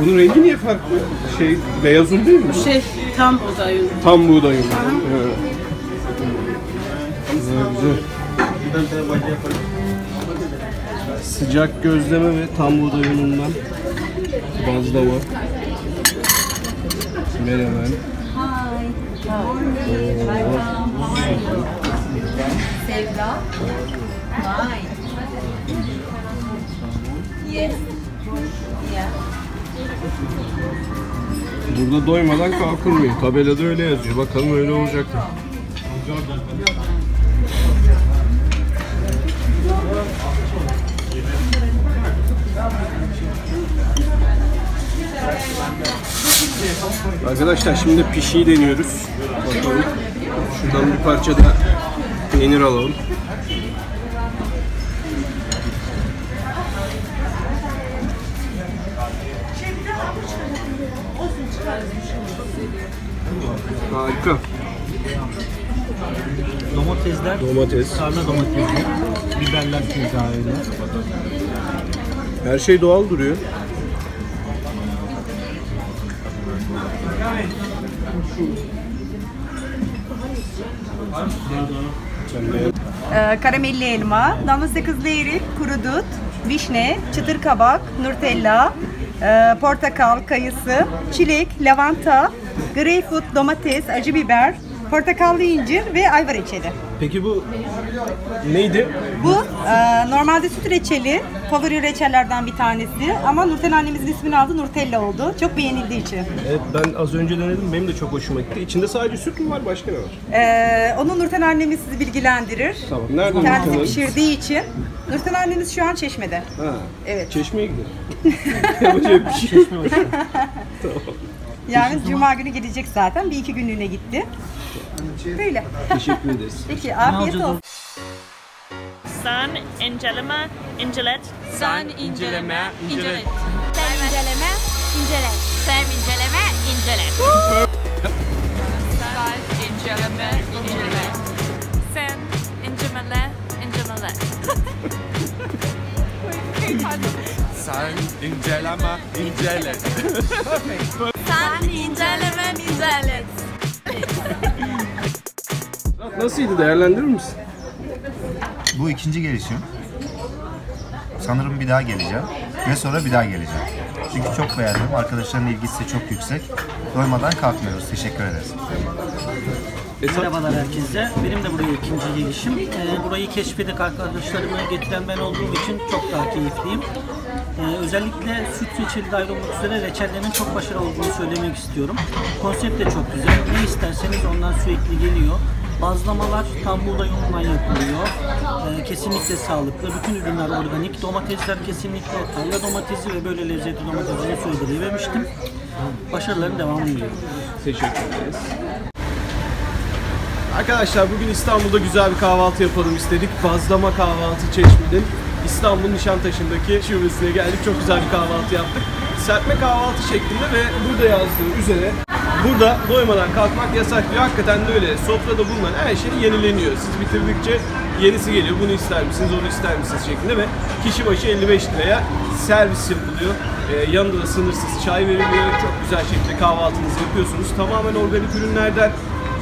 Bunun rengi niye farklı? Şey, beyaz un değil mi? Tam buğday unu. Tam buğday unu. Evet. Güzel. Sıcak gözleme ve tam buğday unundan bazlama. Menemen. Sevda. Vay. Yes. Yeah. Burada doymadan kalkılmıyor. Tabelada öyle yazıyor. Bakalım öyle olacak mı? Arkadaşlar şimdi pişiyi deniyoruz. Bakalım. Şuradan bir parça da peynir alalım. Harika. Domatesler, Domates. sarma domatesler, biberler keza öyle. Her şey doğal duruyor. Karamelli elma, damla sakızlı erik, kuru dut, vişne, çıtır kabak, nutella, portakal, kayısı, çilek, lavanta, greyfurt, domates, acı biber, portakallı incir ve ayva reçeli. Peki bu neydi? Bu normalde süt reçeli, favori reçellerden bir tanesi ama Nurten annemizin ismini aldı, Nutella oldu. Çok beğenildiği için. Evet, ben az önce denedim, benim de çok hoşuma gitti. İçinde sadece süt mü var, başka ne var? Onu Nurten annemiz sizi bilgilendirir. Tamam, nereden Kendisi bakalım? pişirdiği için. Nurten annemiz şu an Çeşme'de. Ha, Evet. Çeşme'ye gidelim. Yapacak bir şey. Tamam. Yani Cuma günü gelecek zaten. Bir iki günlüğüne gitti. Böyle. Teşekkür ederiz. Peki, afiyet olsun. Sen inceleme, incelet. Sen inceleme, incelet. Sen inceleme, incelet. Sen inceleme, incelet. Sen inceleme, incelet. Sen inceleme, incelet. Sen inceleme, incelet. Sen inceleme, incelet. Nasıldı, değerlendirir misin? Bu ikinci gelişim. Sanırım bir daha geleceğim ve sonra bir daha geleceğim. Çünkü çok beğendim. Arkadaşların ilgisi çok yüksek. Doymadan kalkmıyoruz. Teşekkür ederiz. Merhabalar herkese. Benim de buraya ikinci gelişim. Burayı keşfedip arkadaşlarımı getiren ben olduğum için çok daha keyifliyim. Özellikle süt reçeli dahil olmak üzere reçellerinin çok başarılı olduğunu söylemek istiyorum. Konsept de çok güzel. Ne isterseniz ondan sürekli geliyor. Bazlamalar tam buğday unundan yapılıyor. Kesinlikle sağlıklı. Bütün ürünler organik. Domatesler kesinlikle tarla domatesi ve böyle lezzetli domatesini söyleyememiştim. Başarıların devamını diliyorum. Teşekkür ederiz. Arkadaşlar bugün İstanbul'da güzel bir kahvaltı yapalım istedik. Bazlama kahvaltı Çeşme'nin İstanbul Nişantaşı'ndaki şubesine geldik. Çok güzel bir kahvaltı yaptık. Serpme kahvaltı şeklinde ve burada yazdığı üzere burada doymadan kalkmak yasak diyor. Hakikaten de öyle. Sofrada bulunan her şey yenileniyor. Siz bitirdikçe yenisi geliyor. Bunu ister misiniz, onu ister misiniz şeklinde ve kişi başı 55 liraya servis yapılıyor. Yanında da sınırsız çay veriliyor. Çok güzel şekilde kahvaltınızı yapıyorsunuz. Tamamen organik ürünlerden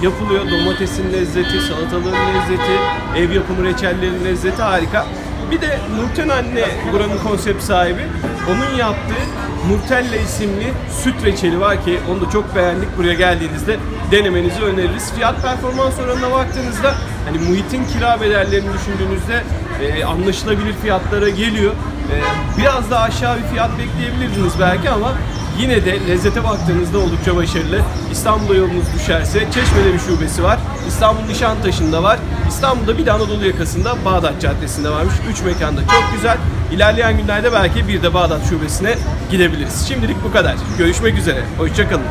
yapılıyor. Domatesin lezzeti, salatalığın lezzeti, ev yapımı reçellerin lezzeti harika. Bir de Nurten anne buranın konsept sahibi. Onun yaptığı Nutella isimli süt reçeli var ki onu da çok beğendik. Buraya geldiğinizde denemenizi öneririz. Fiyat performans oranına baktığınızda hani muhitin kira bedellerini düşündüğünüzde anlaşılabilir fiyatlara geliyor. Biraz daha aşağı bir fiyat bekleyebilirdiniz belki ama yine de lezzete baktığınızda oldukça başarılı. İstanbul'a yolunuz düşerse Çeşme'de bir şubesi var. İstanbul Nişantaşı'nda var. İstanbul'da bir de Anadolu yakasında Bağdat Caddesi'nde varmış. 3 mekanda çok güzel. İlerleyen günlerde belki bir de Bağdat şubesine gidebiliriz. Şimdilik bu kadar. Görüşmek üzere. Hoşça kalın.